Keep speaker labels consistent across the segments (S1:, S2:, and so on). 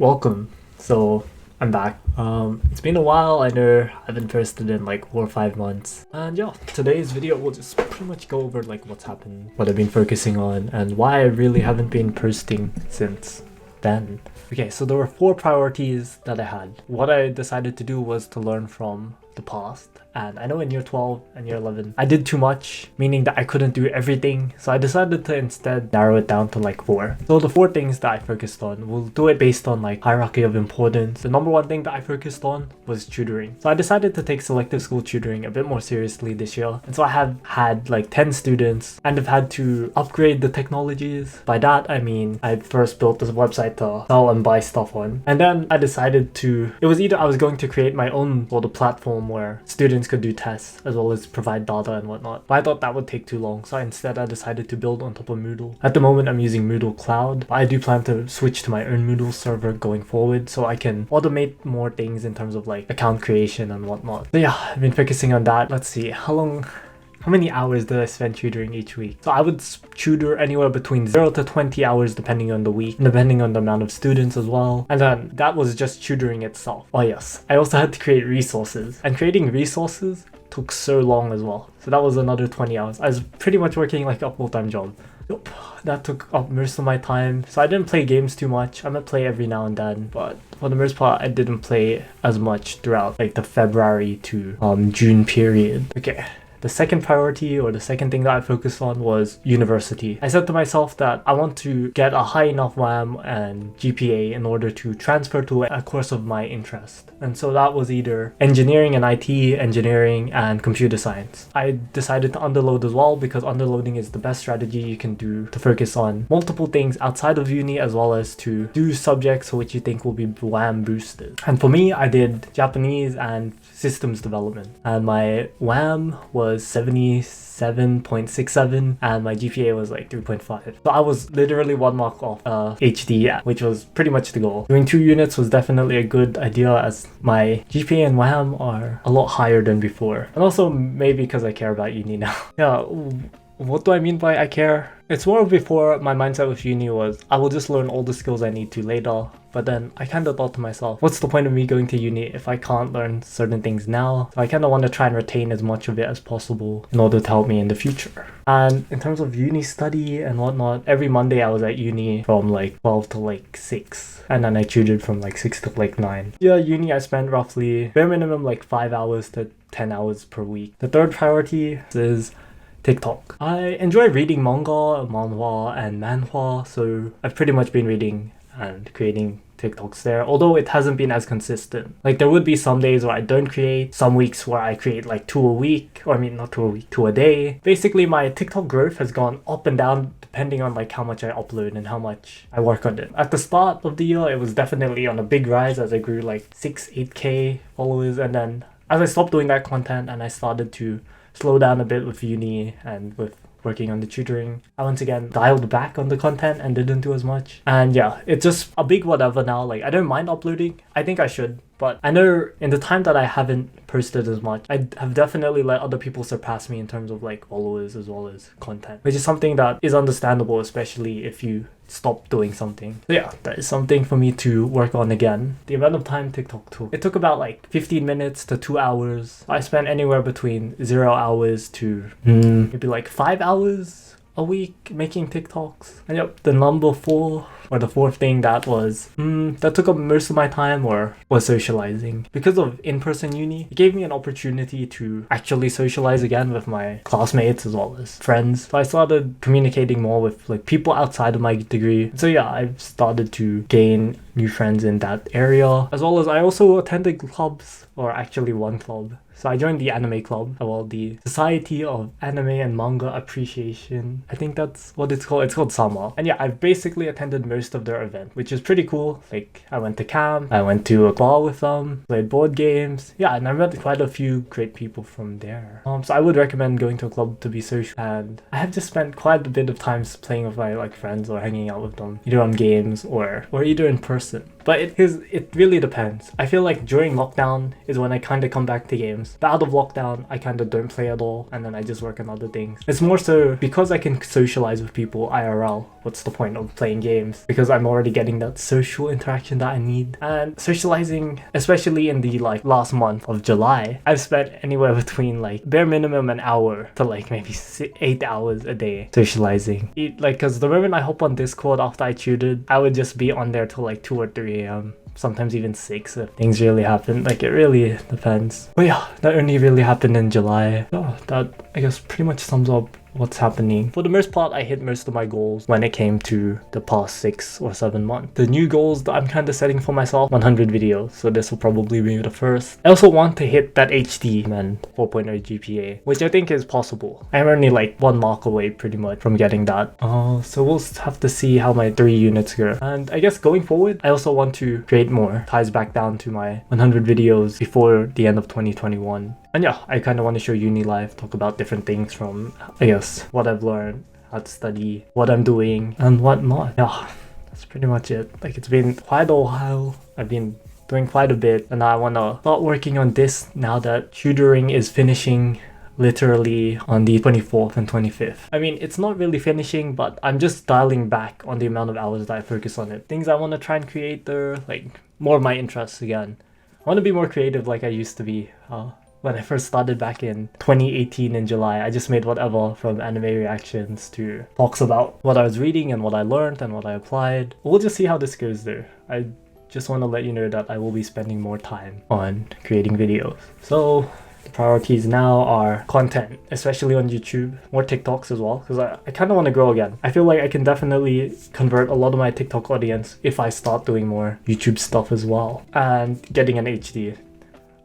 S1: Welcome. So I'm back. It's been a while. I know I've been posted in like 4 or 5 months, and yeah, today's video will just pretty much go over like what's happened, what I've been focusing on, and why I really haven't been posting since then. Okay, so there were 4 priorities that I had. What I decided to do was to learn from the past, and I know in year 12 and year 11 I did too much, meaning that I couldn't do everything, so I decided to instead narrow it down to like 4. So the 4 things that I focused on, we'll do it based on like hierarchy of importance. The number 1 thing that I focused on was tutoring. So I decided to take selective school tutoring a bit more seriously this year, and so I have had like 10 students and have had to upgrade the technologies. By that I mean I first built this website to sell and buy stuff on, and then I decided to, it was either I was going to create my own sort of platform where students could do tests as well as provide data and whatnot, but I thought that would take too long, so instead I decided to build on top of Moodle. At the moment I'm using Moodle Cloud, but I do plan to switch to my own Moodle server going forward so I can automate more things in terms of like account creation and whatnot. So yeah, I've been focusing on that. Let's see, how many hours did I spend tutoring each week? So I would tutor anywhere between 0 to 20 hours depending on the week, and depending on the amount of students as well. And then that was just tutoring itself. Oh yes, I also had to create resources, and creating resources took so long as well. So that was another 20 hours. I was pretty much working like a full-time job. Yep, that took up most of my time. So I didn't play games too much. I might play every now and then, but for the most part I didn't play as much throughout like the February to June period. Okay. The second priority, or the second thing that I focused on, was university. I said to myself that I want to get a high enough WAM and GPA in order to transfer to a course of my interest. And so that was either engineering and IT, engineering and computer science. I decided to underload as well, because underloading is the best strategy you can do to focus on multiple things outside of uni, as well as to do subjects which you think will be WAM boosted. And for me, I did Japanese and systems development, and my WAM was 77.67 and my GPA was like 3.5. So I was literally 1 mark off HD, which was pretty much the goal. Doing 2 units was definitely a good idea, as my GPA and WAM are a lot higher than before. And also maybe because I care about uni now. Yeah, what do I mean by I care? It's more before, my mindset with uni was I will just learn all the skills I need to later. But then I kind of thought to myself, what's the point of me going to uni if I can't learn certain things now? So I kind of want to try and retain as much of it as possible in order to help me in the future. And in terms of uni study and whatnot, every Monday I was at uni from like 12 to like 6. And then I tutored from like 6 to like 9. Yeah, uni I spent roughly bare minimum like 5 hours to 10 hours per week. The third priority is TikTok. I enjoy reading manga, manhwa, and manhwa, so I've pretty much been reading and creating TikToks there, although it hasn't been as consistent. Like there would be some days where I don't create, some weeks where I create like 2 a week, or I mean not 2 a week, 2 a day. Basically my TikTok growth has gone up and down depending on like how much I upload and how much I work on it. At the start of the year it was definitely on a big rise as I grew like 8k followers, and then as I stopped doing that content and I started to slow down a bit with uni and with working on the tutoring, I once again dialed back on the content and didn't do as much. And yeah, it's just a big whatever now. Like I don't mind uploading, I think I should, but I know in the time that I haven't posted as much, I have definitely let other people surpass me in terms of like followers as well as content, which is something that is understandable, especially if you stop doing something. So yeah, that is something for me to work on again. The amount of time TikTok took, it took about like 15 minutes to 2 hours. I spent anywhere between 0 hours to maybe like 5 hours a week making TikToks. And yep, the number 4, or the 4th thing that took up most of my time, or was socializing. Because of in-person uni, it gave me an opportunity to actually socialize again with my classmates as well as friends. So I started communicating more with like people outside of my degree. So yeah, I've started to gain new friends in that area, as well as I also attended clubs, or actually 1 club. So I joined the anime club, well, the Society of Anime and Manga Appreciation. I think that's what it's called. It's called SAMA. And yeah, I've basically attended most of their event, which is pretty cool. Like I went to camp, I went to a bar with them, played board games. Yeah, and I met quite a few great people from there. So I would recommend going to a club to be social. And I have just spent quite a bit of time playing with my like friends or hanging out with them, either on games or either in person. But it really depends. I feel like during lockdown is when I kind of come back to games. But out of lockdown, I kind of don't play at all, and then I just work on other things. It's more so because I can socialize with people IRL. What's the point of playing games? Because I'm already getting that social interaction that I need. And socializing, especially in the like last month of July, I've spent anywhere between like bare minimum an hour to like maybe 8 hours a day socializing. Because the moment I hop on Discord after I tutored, I would just be on there till like 2 or 3 a.m. Sometimes even 6 if things really happen. Like, it really depends. But yeah, that only really happened in July. Oh, that I guess pretty much sums up what's happening. For the most part, I hit most of my goals when it came to the past 6 or 7 months. The new goals that I'm kind of setting for myself, 100 videos. So this will probably be the first. I also want to hit that HD and 4.0 GPA, which I think is possible. I'm only like 1 mark away pretty much from getting that. So we'll have to see how my 3 units go. And I guess going forward, I also want to create more. Ties back down to my 100 videos before the end of 2021. And yeah, I kind of want to show uni life, talk about different things from, I guess, what I've learned, how to study, what I'm doing, and whatnot. Yeah, that's pretty much it. Like, it's been quite a while. I've been doing quite a bit, and I want to start working on this now that tutoring is finishing literally on the 24th and 25th. I mean, it's not really finishing, but I'm just dialing back on the amount of hours that I focus on it. Things I want to try and create there, like more of my interests again. I want to be more creative like I used to be. When I first started back in 2018 in July, I just made whatever, from anime reactions to talks about what I was reading and what I learned and what I applied. We'll just see how this goes there. I just want to let you know that I will be spending more time on creating videos. So the priorities now are content, especially on YouTube, more TikToks as well, because I kind of want to grow again. I feel like I can definitely convert a lot of my TikTok audience if I start doing more YouTube stuff as well, and getting an HD.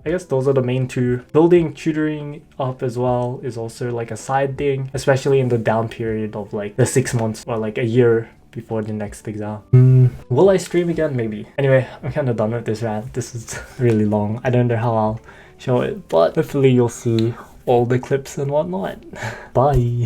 S1: I guess those are the main 2. Building tutoring up as well is also like a side thing, especially in the down period of like the 6 months or like a year before the next exam. Will I stream again? Maybe. Anyway, I'm kind of done with this rant. This is really long. I don't know how I'll show it, but hopefully you'll see all the clips and whatnot. Bye.